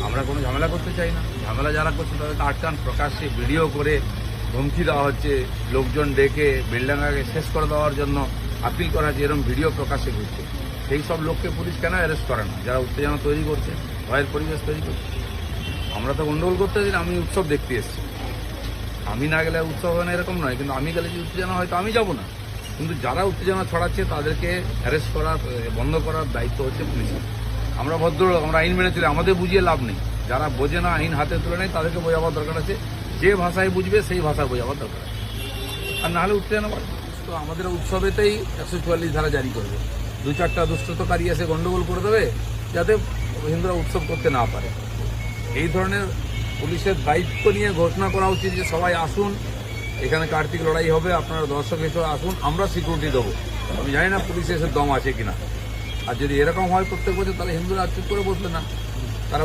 আমরা কোনো ঝামেলা করতে চাই না। ঝামেলা যারা করছে তাদেরকে আটকান, প্রকাশ্যে ভিডিও করে ধমকি দেওয়া হচ্ছে, লোকজন ডেকে বেলডাঙ্গাকে শেষ করে দেওয়ার জন্য আপিল করা হচ্ছে, এরকম ভিডিও প্রকাশ্যে ঘুরছে। সেই সব লোককে পুলিশ কেন অ্যারেস্ট করে না, যারা উত্তেজনা তৈরি করছে, ভয়ের পরিবেশ তৈরি করছে? আমরা তো গন্ডগোল করতে দিন, আমি উৎসব দেখতে এসেছি। আমি না গেলে উৎসব হয় না এরকম নয়, কিন্তু আমি গেলে যদি উত্তেজনা হয় তো আমি যাব না। কিন্তু যারা উত্তেজনা ছড়াচ্ছে তাদেরকে অ্যারেস্ট করার, বন্ধ করার দায়িত্ব হচ্ছে পুলিশের। আমরা ভদ্রলোক, আমরা আইন মেনে চলি, আমাদের বুঝিয়ে লাভ নেই। যারা বোঝে না, আইন হাতে তুলে নেয়, তাদেরকে বোঝাবার দরকার আছে। যে ভাষায় বুঝবে সেই ভাষায় বোঝাবার দরকার আছে, আর নাহলে উত্তেজনা বাড়বে। তো আমাদের উৎসবেতেই 144 ধারা জারি করবে। 2-4টা দুষ্টতাকারী এসে গন্ডগোল করে দেবে, যাতে হিন্দুরা উৎসব করতে না পারে। এই ধরনের পুলিশের দায়িত্ব নিয়ে ঘোষণা করা উচিত যে সবাই আসুন, এখানে কার্তিক লড়াই হবে, আপনারা দর্শক হিসেবে আসুন, আমরা সিকিউরিটি দেবো। আমি জানি না পুলিশের এসে দম আছে কিনা। আর যদি এরকম হয় প্রত্যেক বছর, তাহলে হিন্দুরা চুপ করে বসবে না, তারা